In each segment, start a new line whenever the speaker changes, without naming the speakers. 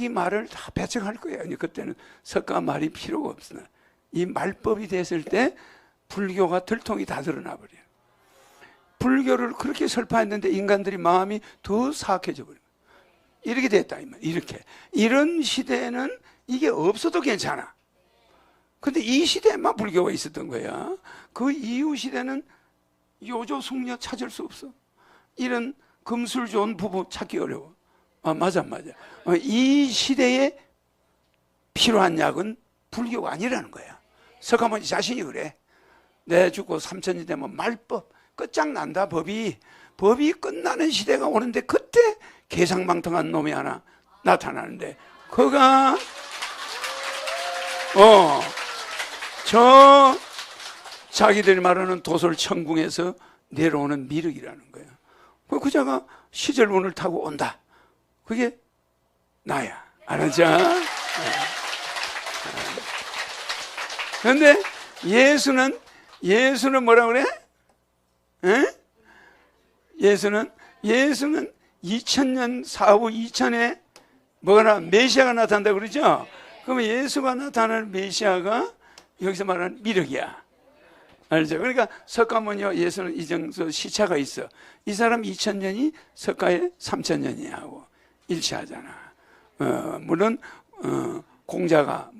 자기 말을 다 배척할 거예요. 그때는 석가 말이 필요가 없으나 이 말법이 됐을 때 불교가 들통이 다 드러나 버려요. 불교를 그렇게 설파했는데 인간들이 마음이 더 사악해져 버려요. 이렇게 됐다 이 말. 이렇게 이런 시대에는 이게 없어도 괜찮아. 근데 이 시대에만 불교가 있었던 거야. 그 이후 시대는 요조 숙녀 찾을 수 없어. 이런 금술 좋은 부부 찾기 어려워. 맞아. 이 시대에 필요한 약은 불교가 아니라는 거야. 석가모니 자신이 그래. 내 죽고 3000년 되면 말법 끝장난다. 법이 끝나는 시대가 오는데 그때 개상망통한 놈이 하나 나타나는데 그가 저 자기들이 말하는 도솔천궁에서 내려오는 미륵이라는 거예요. 그자가 시절운을 타고 온다. 그게 나야. 알았죠? 그런데 예수는 뭐라 그래? 예수는 2000년 사후 2000에 메시아가 나타난다 그러죠? 그러면 예수가 나타나는 메시아가 여기서 말하는 미륵이야. 알죠? 그러니까 석가모니와 예수는 이정도 시차가 있어. 이 사람 2000년이 석가의 3000년이야 하고 일치하잖아. 물론 공자가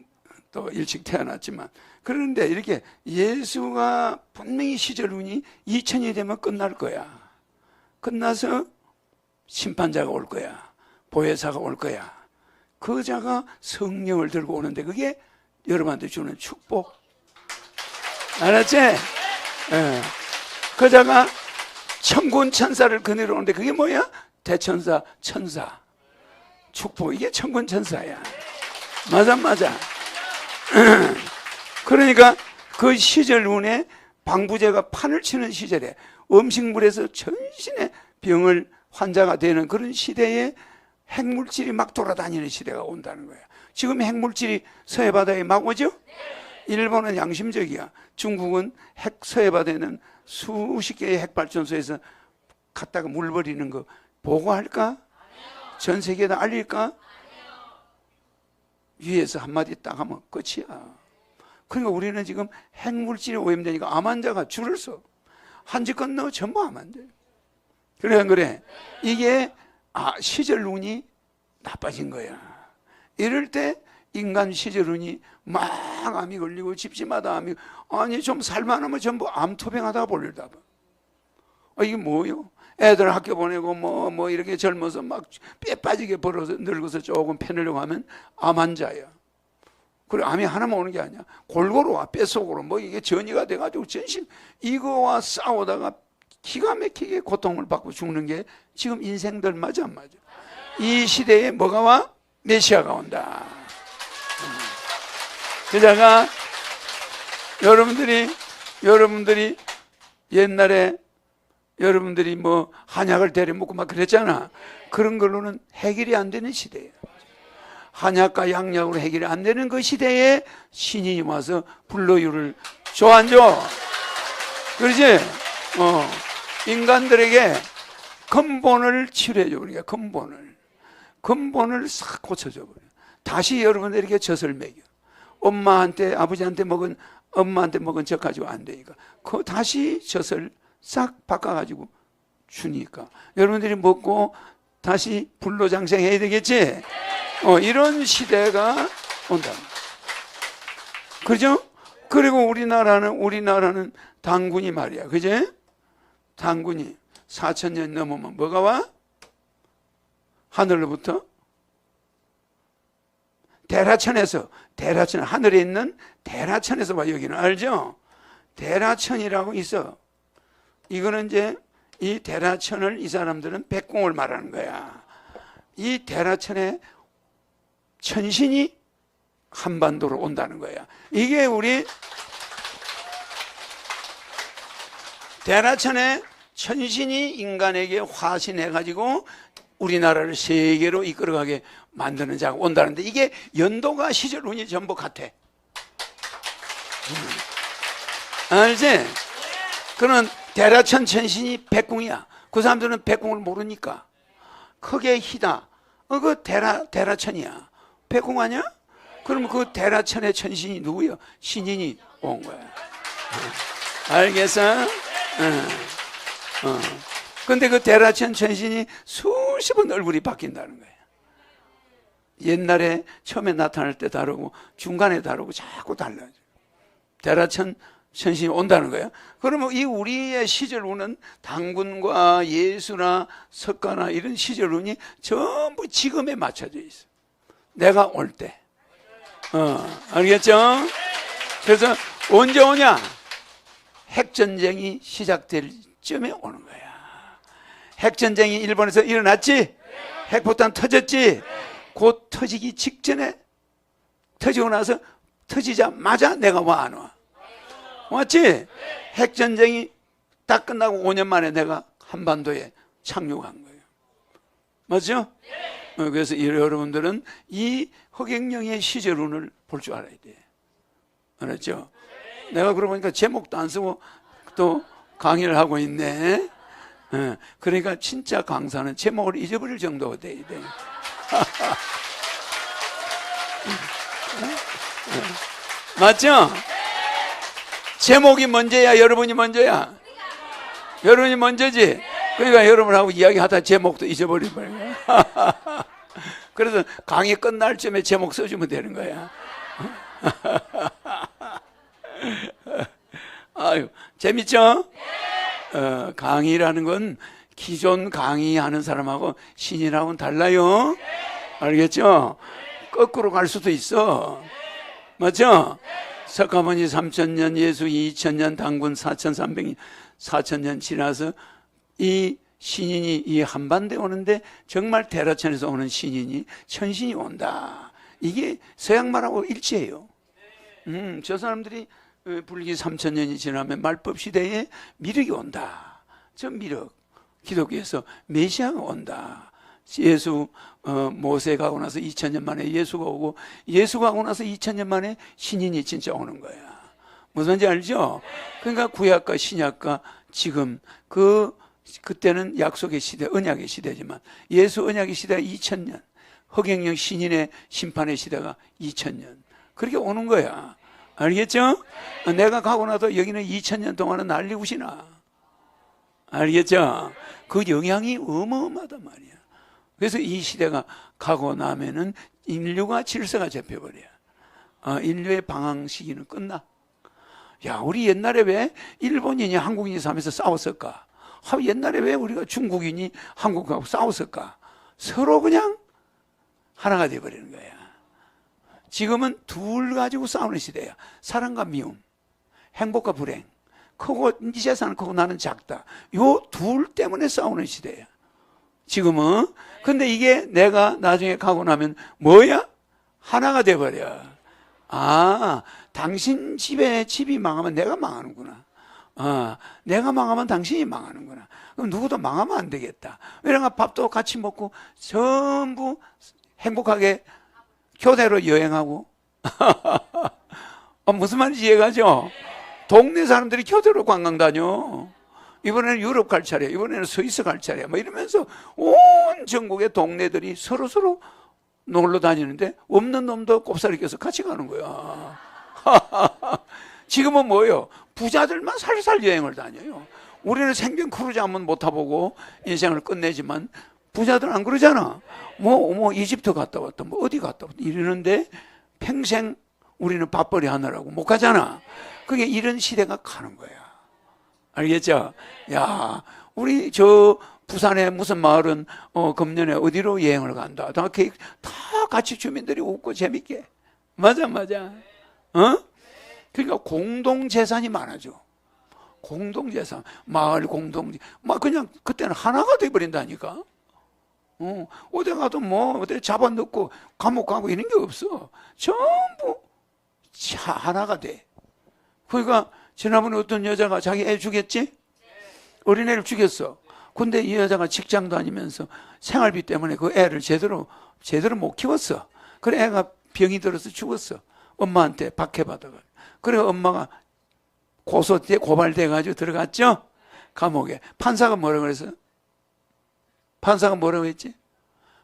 또 일찍 태어났지만 그런데 이렇게 예수가 분명히 시절운이 2000이 되면 끝날 거야. 끝나서 심판자가 올 거야. 보혜사가 올 거야. 그 자가 성령을 들고 오는데 그게 여러분한테 주는 축복. 알았지? 그 자가 천군 천사를 거느려 오는데 그게 뭐야? 대천사, 천사. 축복. 이게 천군 천사야. 맞아. 그러니까 그 시절 운에 방부제가 판을 치는 시절에 음식물에서 전신의 병을 환자가 되는 그런 시대에 핵물질이 막 돌아다니는 시대가 온다는 거야. 지금 핵물질이 서해바다에 막 오죠? 일본은 양심적이야. 중국은 서해바다에는 수십 개의 핵발전소에서 갖다가 물 버리는 거 보고할까? 전 세계에다 알릴까? 위에서 한마디 딱 하면 끝이야. 그러니까 우리는 지금 핵물질이 오염되니까 암 환자가 줄을 서. 한 집 건너 전부 암 환자. 그래. 이게 시절운이 나빠진 거야. 이럴 때 인간 시절운이 막 암이 걸리고 집집마다 암이 아니 좀 살만하면 전부 암투병하다가 볼일다 봐. 이게 뭐요? 애들 학교 보내고 뭐 이렇게 젊어서 막 뼈 빠지게 벌어서 늙어서 조금 패내려고 하면 암 환자야. 그래 암이 하나만 오는 게 아니야. 골고루 와. 뼛속으로 뭐 이게 전이가 돼가지고 전신 이거와 싸우다가 기가 막히게 고통을 받고 죽는 게 지금 인생들 맞아 안 맞아? 이 시대에 뭐가 와? 메시아가 온다. 그자가 여러분들이 옛날에 여러분들이 뭐 한약을 대려 먹고 막 그랬잖아. 그런 걸로는 해결이 안 되는 시대예요. 한약과 양약으로 해결이 안 되는 그 시대에 신이 와서 불로유를 줘 안 줘? 그러지? 인간들에게 근본을 치료해줘. 그러니까 근본을 싹 고쳐줘 버려. 다시 여러분들에게 젖을 먹여. 엄마한테 아버지한테 먹은 젖 가지고 안 되니까 그 다시 젖을 싹 바꿔가지고 주니까 여러분들이 먹고 다시 불로장생해야 되겠지? 이런 시대가 온다. 그죠? 그리고 우리나라는 당군이 말이야. 그제? 당군이 4000년 넘으면 뭐가 와? 하늘로부터 대라천 하늘에 있는 대라천에서 와. 여기는 알죠? 대라천이라고 있어. 이거는 이제 이 대라천을 이 사람들은 백공을 말하는 거야. 이 대라천의 천신이 한반도로 온다는 거야. 이게 우리 대라천의 천신이 인간에게 화신해가지고 우리나라를 세계로 이끌어가게 만드는 자가 온다는데 이게 연도가 시절운이 전부 같아. 알지? 그는 대라천 천신이 백궁이야. 그 사람들은 백궁을 모르니까 크게 희다. 그 대라천이야. 백홍하냐? 그러면 그 대라천의 천신이 누구야? 신인이 온 거야. 알겠어? 근데 그 대라천 천신이 수십 번 얼굴이 바뀐다는 거야. 옛날에 처음에 나타날 때 다르고 중간에 다르고 자꾸 달라져. 대라천 천신이 온다는 거야. 그러면 이 우리의 시절운은 당군과 예수나 석가나 이런 시절운이 전부 지금에 맞춰져 있어. 내가 올 때. 알겠죠? 그래서 언제 오냐? 핵전쟁이 시작될 쯤에 오는 거야. 핵전쟁이 일본에서 일어났지? 핵폭탄 터졌지? 곧 터지기 직전에, 터지고 나서 터지자마자 내가 와 안 와? 왔지? 핵전쟁이 딱 끝나고 5년 만에 내가 한반도에 착륙한 거예요. 맞죠? 그래서 여러분들은 이 허경영의 시절운을 볼 줄 알아야 돼. 알았죠? 내가 그러고 보니까 제목도 안 쓰고 또 강의를 하고 있네. 그러니까 진짜 강사는 제목을 잊어버릴 정도가 돼야 돼. 맞죠? 제목이 먼저야, 여러분이 먼저야? 여러분이 먼저지? 그러니까 여러분하고 이야기하다 제목도 잊어버린 거야. 그래서 강의 끝날 쯤에 제목 써주면 되는 거야. 아유, 재밌죠? 강의라는 건 기존 강의하는 사람하고 신인하고는 달라요. 알겠죠? 거꾸로 갈 수도 있어. 맞죠? 석가모니 3000년, 예수 2000년, 당군 4300년, 4000년 지나서 이 신인이 이 한반도에 오는데 정말 대라천에서 오는 신인이 천신이 온다. 이게 서양말하고 일치해요. 저 사람들이 불기 3000년이 지나면 말법 시대에 미륵이 온다. 저 미륵, 기독교에서 메시아가 온다. 예수 모세가 오고 나서 2000년 만에 예수가 오고, 예수가 오고 나서 2000년 만에 신인이 진짜 오는 거야. 무슨 말인지 알죠? 그러니까 구약과 신약과 지금 그때는 약속의 시대, 언약의 시대지만 예수 언약의 시대가 2000년, 허경영 신인의 심판의 시대가 2000년. 그렇게 오는 거야. 알겠죠? 내가 가고 나도 여기는 2000년 동안은 난리굿이나. 알겠죠? 그 영향이 어마어마하단 말이야. 그래서 이 시대가 가고 나면은 인류가 질서가 잡혀버려. 인류의 방황 시기는 끝나. 야, 우리 옛날에 왜 일본인이 한국인이 사면서 싸웠을까? 옛날에 왜 우리가 중국인이 한국하고 싸웠을까? 서로 그냥 하나가 돼버리는 거야. 지금은 둘 가지고 싸우는 시대야. 사랑과 미움, 행복과 불행. 크고 네 재산은 크고 나는 작다. 요 둘 때문에 싸우는 시대야. 지금은. 근데 이게 내가 나중에 가고 나면 뭐야? 하나가 돼버려. 당신 집이 망하면 내가 망하는구나. 내가 망하면 당신이 망하는구나. 그럼 누구도 망하면 안 되겠다. 왜냐면 밥도 같이 먹고 전부 행복하게 교대로 여행하고. 무슨 말인지 이해가죠? 동네 사람들이 교대로 관광 다녀. 이번에는 유럽 갈 차례야. 이번에는 스위스 갈 차례야. 뭐 이러면서 온 전국의 동네들이 서로 놀러 다니는데 없는 놈도 꼽사리 껴서 같이 가는 거야. 지금은 뭐예요? 부자들만 살살 여행을 다녀요. 우리는 생전 크루즈 한번 못 타보고 인생을 끝내지만 부자들은 안 그러잖아. 뭐 이집트 갔다 왔다, 뭐 어디 갔다 왔다 이러는데 평생 우리는 밥벌이 하느라고 못 가잖아. 그게 이런 시대가 가는 거야. 알겠죠? 야, 우리 저 부산에 무슨 마을은 금년에 어디로 여행을 간다. 다 같이 주민들이 웃고 재밌게. 맞아. 그러니까 공동재산이 많아져. 공동재산, 마을 막 그냥 그때는 하나가 돼버린다니까. 어디 가도 어디 잡아넣고 감옥 가고 이런 게 없어. 전부 하나가 돼. 그러니까 지난번에 어떤 여자가 자기 애 죽였지? 어린애를 죽였어. 근데 이 여자가 직장 다니면서 생활비 때문에 그 애를 제대로 못 키웠어. 그래 애가 병이 들어서 죽었어. 엄마한테 박해받아가. 그래 엄마가 고발돼가지고 들어갔죠? 감옥에. 판사가 뭐라고 그랬어? 판사가 뭐라고 했지?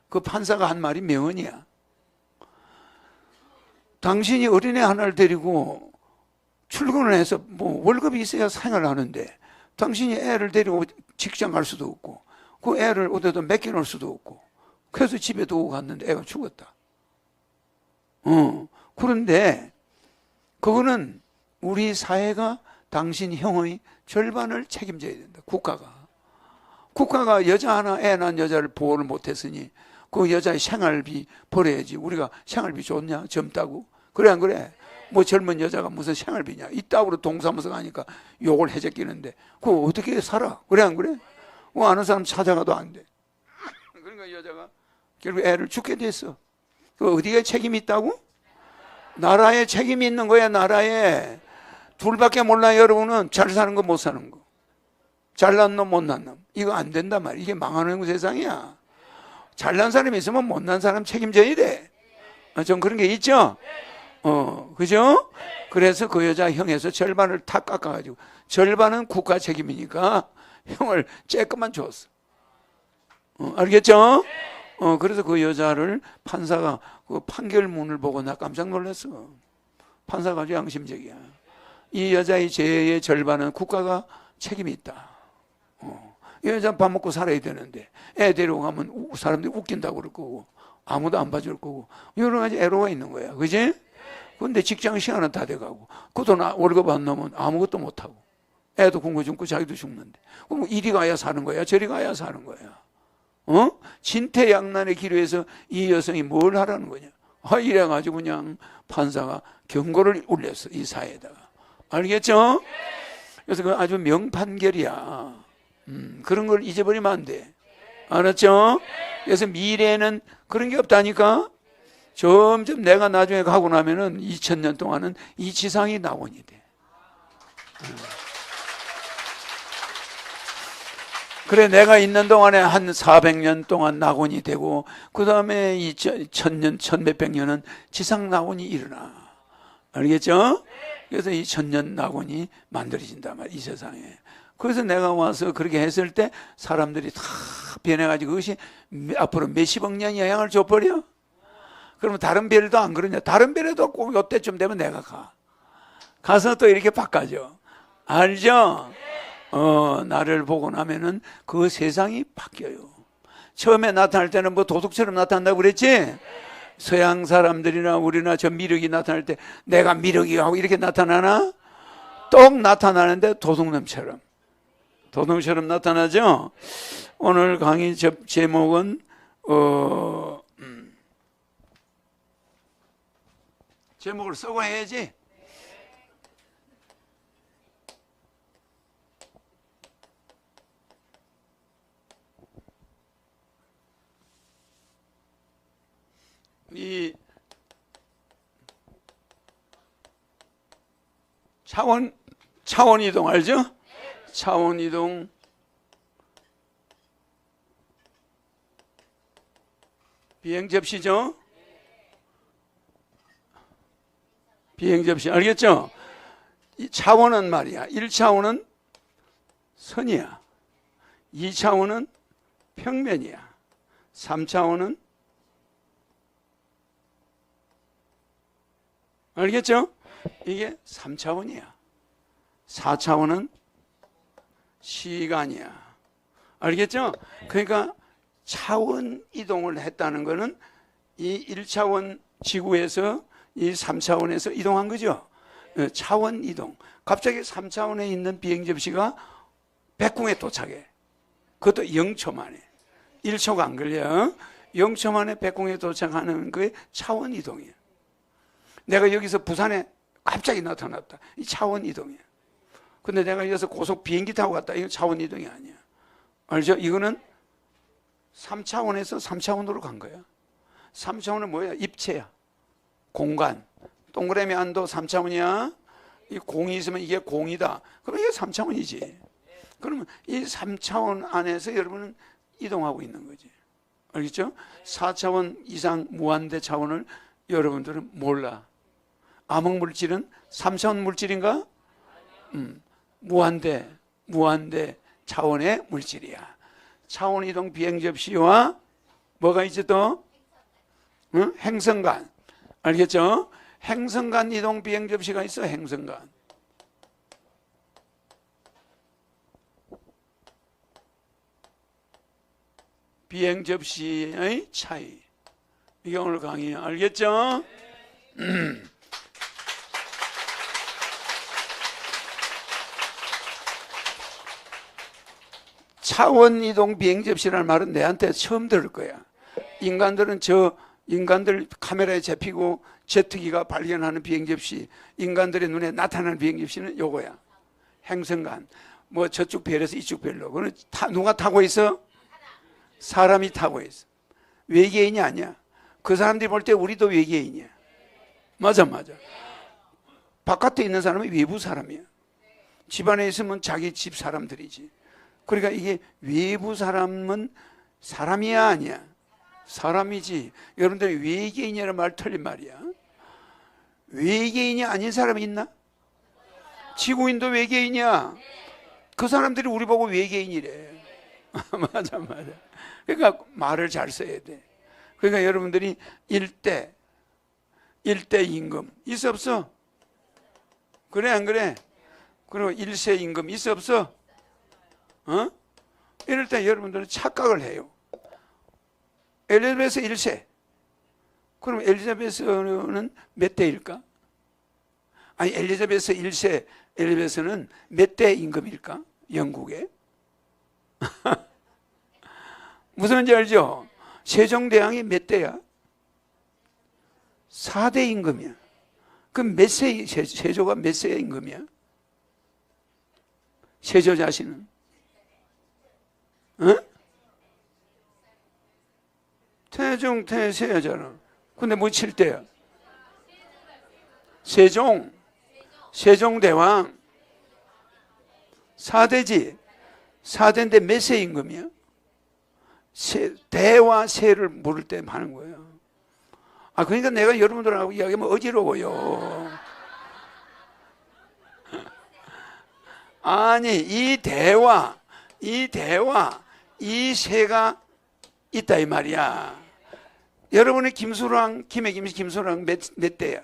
그 판사가 한 말이 명언이야. 당신이 어린애 하나를 데리고 출근을 해서 뭐 월급이 있어야 생활을 하는데 당신이 애를 데리고 직장 갈 수도 없고 그 애를 어디다 맡겨놓을 수도 없고 그래서 집에 두고 갔는데 애가 죽었다. 그런데 그거는 우리 사회가 당신 형의 절반을 책임져야 된다. 국가가 여자 하나 애 낳은 여자를 보호를 못했으니 그 여자의 생활비 벌어야지. 우리가 생활비 좋냐? 젊다고? 그래 안 그래? 뭐 젊은 여자가 무슨 생활비냐? 이따구로 동사무소 가니까 욕을 해제끼는데 그거 어떻게 살아? 그래 안 그래? 뭐 아는 사람 찾아가도 안 돼. 그러니까 여자가 결국 애를 죽게 됐어. 그 어디에 책임이 있다고? 나라에 책임이 있는 거야. 나라에. 둘밖에 몰라요. 여러분은 잘 사는 거 못 사는 거, 잘난 놈 못난 놈. 이거 안 된단 말이야. 이게 망하는 세상이야. 잘난 사람이 있으면 못난 사람 책임져야 돼. 좀 그런 게 있죠. 그죠? 그래서 그 여자 형에서 절반을 탁 깎아가지고 절반은 국가 책임이니까 형을 쬐끔만 줬어. 알겠죠? 그래서 그 여자를 판사가 그 판결문을 보고 나 깜짝 놀랐어. 판사가 아주 양심적이야. 이 여자의 죄의 절반은 국가가 책임이 있다. 이 여자 밥 먹고 살아야 되는데 애 데려가면 사람들이 웃긴다고 그럴 거고 아무도 안 봐줄 거고 여러 가지 애로가 있는 거야. 그지? 근데 직장 시간은 다 돼가고 그 돈 월급 안 나오면 아무것도 못하고 애도 굶고 죽고 자기도 죽는데 그럼 이리 가야 사는 거야? 저리 가야 사는 거야? 진퇴양난의 기로에서 이 여성이 뭘 하라는 거냐? 이래가지고 그냥 판사가 경고를 울렸어. 이 사회에다가. 알겠죠? 그래서 그 아주 명판결이야. 그런 걸 잊어버리면 안 돼. 알았죠? 그래서 미래에는 그런 게 없다니까. 점점 내가 나중에 가고 나면은 2000년 동안은 이 지상이 낙원이 돼. 그래 내가 있는 동안에 한 400년 동안 낙원이 되고 그 다음에 1000년, 1000몇백 년은 지상 낙원이 일어나. 알겠죠? 그래서 이 1000년 낙원이 만들어진단 말이야. 이 세상에. 그래서 내가 와서 그렇게 했을 때 사람들이 다 변해가지고 그것이 앞으로 몇십억 년 영향을 줘버려. 그러면 다른 별도 안 그러냐? 다른 별에도 꼭 이때쯤 되면 내가 가서 또 이렇게 바꿔줘. 알죠? 나를 보고 나면은 그 세상이 바뀌어요. 처음에 나타날 때는 뭐 도둑처럼 나타난다고 그랬지? 서양 사람들이나 우리나 저 미륵이 나타날 때 내가 미륵이 하고 이렇게 나타나나? 똑 나타나는데 도둑놈처럼 나타나죠? 오늘 강의 제목은 제목을 쓰고 해야지. 이 차원 이동 알죠? 차원 이동 비행 접시죠? 비행 접시 알겠죠? 이 차원은 말이야. 1차원은 선이야. 2차원은 평면이야. 3차원은 알겠죠? 이게 3차원이야. 4차원은 시간이야. 알겠죠? 그러니까 차원 이동을 했다는 것은 이 1차원 지구에서 이 3차원에서 이동한 거죠. 차원 이동. 갑자기 3차원에 있는 비행 접시가 백궁에 도착해. 그것도 0초 만에. 1초가 안 걸려. 0초 만에 백궁에 도착하는 그게 차원 이동이야. 내가 여기서 부산에 갑자기 나타났다. 이 차원 이동이야. 근데 내가 여기서 고속 비행기 타고 갔다. 이거 차원 이동이 아니야. 알죠? 이거는 3차원에서 3차원으로 간 거야. 3차원은 뭐야? 입체야. 공간. 동그라미 안도 3차원이야. 이 공이 있으면 이게 공이다. 그럼 이게 3차원이지. 그러면 이 3차원 안에서 여러분은 이동하고 있는 거지. 알겠죠? 4차원 이상 무한대 차원을 여러분들은 몰라. 암흑물질은 3차원 물질인가? 무한대 차원의 물질이야. 차원 이동 비행 접시와 뭐가 있지 또? 행성간. 알겠죠? 행성간 이동 비행 접시가 있어. 행성간. 비행 접시의 차이. 이게 오늘 강의. 알겠죠? 차원 이동 비행 접시라는 말은 내한테 처음 들을 거야. 인간들은 인간들 카메라에 잡히고 제트기가 발견하는 비행 접시, 인간들의 눈에 나타나는 비행 접시는 요거야. 행성간. 뭐 저쪽 별에서 이쪽 별로. 그거는 누가 타고 있어? 사람이 타고 있어. 외계인이 아니야. 그 사람들이 볼 때 우리도 외계인이야. 맞아. 바깥에 있는 사람은 외부 사람이야. 집안에 있으면 자기 집 사람들이지. 그러니까 이게 외부 사람은 사람이야 아니야? 사람이지. 여러분들이 외계인이라는 말 틀린 말이야. 외계인이 아닌 사람이 있나? 지구인도 외계인이야. 그 사람들이 우리 보고 외계인이래. 맞아. 그러니까 말을 잘 써야 돼. 그러니까 여러분들이 일대 임금 있어 없어? 그래 안 그래? 그리고 일세 임금 있어 없어? 이럴 때 여러분들은 착각을 해요. 엘리자베스 1세. 그럼 엘리자베스는 몇 대일까? 아니 엘리자베스 1세 엘리자베스는 몇 대 임금일까? 영국에? 무슨 말인지 알죠? 세종대왕이 몇 대야? 4대 임금이야. 그럼 몇 세, 세조가 몇 세의 임금이야? 세조 자신은? 태종, 태세잖아. 근데 뭐 7대야? 세종대왕 4대지. 4대인데 몇 세 임금이야? 대와 세를 물을 때 하는 거예요. 그러니까 내가 여러분들하고 이야기하면 어지러워요. 아니, 이 대와 이 세가 있다 이 말이야. 여러분의 김수랑 몇 대야?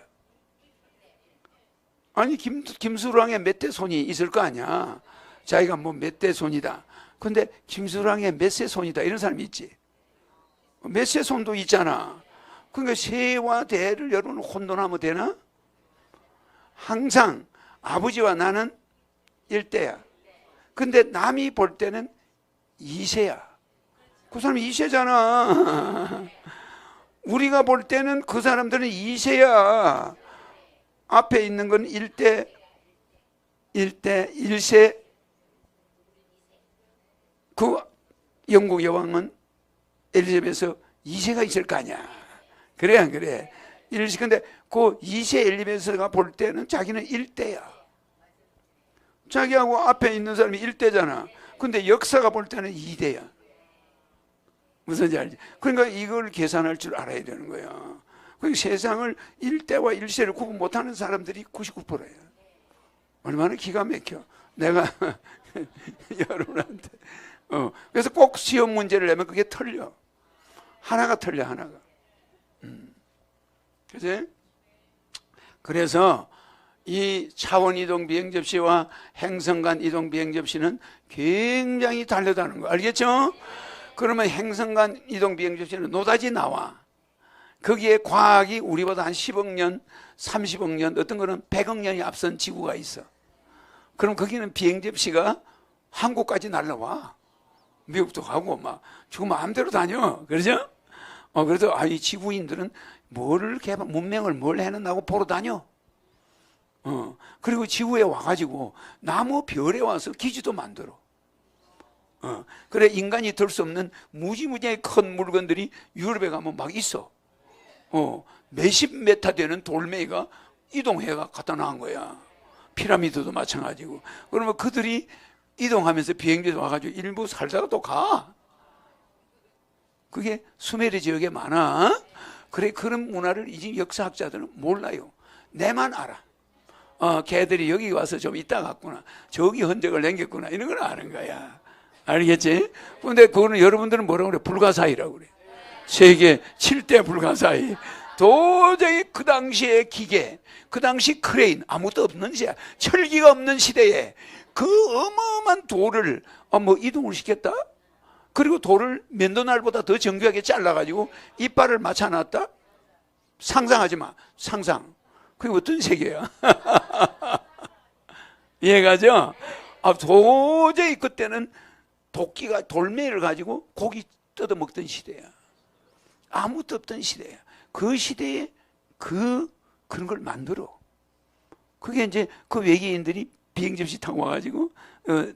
아니, 김수랑의 몇 대 손이 있을 거 아니야. 자기가 뭐 몇 대 손이다. 근데 김수랑의 몇 세 손이다 이런 사람이 있지. 몇 세 손도 있잖아. 그러니까 세와 대를 여러분 혼돈하면 되나? 항상 아버지와 나는 1대야. 근데 남이 볼 때는 2세야. 그 사람이 2세잖아. 우리가 볼 때는 그 사람들은 2세야. 앞에 있는 건 1세. 그 영국 여왕은 엘리자베스 2세가 있을 거 아니야. 그래 안 그래? 1세. 근데 그 2세 엘리자베스가 볼 때는 자기는 1대야. 자기하고 앞에 있는 사람이 1대잖아. 근데 역사가 볼 때는 2대야. 무슨지 알지? 그러니까 이걸 계산할 줄 알아야 되는 거야. 그 세상을 1대와 1세를 구분 못하는 사람들이 99%예요. 얼마나 기가 막혀. 내가 여러분한테 그래서 꼭 시험 문제를 내면 그게 틀려. 하나가 틀려. 그치? 그래서 이 차원 이동 비행 접시와 행성간 이동 비행 접시는 굉장히 다르다는 거 알겠죠? 그러면 행성간 이동 비행 접시는 노다지 나와. 거기에 과학이 우리보다 한 10억 년, 30억 년, 어떤 거는 100억 년이 앞선 지구가 있어. 그럼 거기는 비행 접시가 한국까지 날라와. 미국도 가고 막 지금 마음대로 다녀. 그러죠? 그래서 이 지구인들은 문명을 뭘 해놨나고 보러 다녀. 그리고 지구에 와가지고 나무 별에 와서 기지도 만들어. 그래 인간이 들 수 없는 무지무지하게 큰 물건들이 유럽에 가면 막 있어. 몇십 메타 되는 돌멩이가 이동해가 갖다 놓은 거야. 피라미드도 마찬가지고. 그러면 그들이 이동하면서 비행기에 와가지고 일부 살다가 또 가. 그게 수메르 지역에 많아. 그래 그런 문화를 이 역사학자들은 몰라요. 내만 알아. 걔들이 여기 와서 좀 있다 갔구나. 저기 흔적을 남겼구나. 이런 걸 아는 거야. 알겠지? 근데 그거는 여러분들은 뭐라고 그래? 불가사의라고 그래. 세계 7대 불가사의. 도저히 그 당시의 기계, 그 당시 크레인 아무것도 없는 시대, 철기가 없는 시대에 그 어마어마한 돌을 뭐 이동을 시켰다? 그리고 돌을 면도날보다 더 정교하게 잘라가지고 이빨을 맞춰놨다? 상상하지 마. 상상. 그게 어떤 세계야? 이해가죠? 도저히 그때는 도끼가 돌멩이를 가지고 고기 뜯어 먹던 시대야. 아무것도 없던 시대야. 그 시대에 그런 걸 만들어. 그게 이제 그 외계인들이 비행 접시 타고 와가지고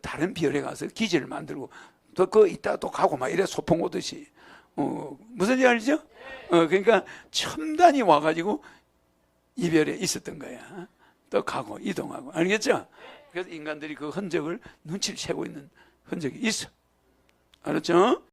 다른 별에 가서 기지를 만들고 또 그 이따 또 가고 막 이래 소풍 오듯이. 무슨 지 알죠? 그러니까 첨단이 와가지고 이별에 있었던 거야. 또 가고 이동하고. 알겠죠? 그래서 인간들이 그 흔적을 눈치를 채고 있는 흔적이 있어. 알았죠?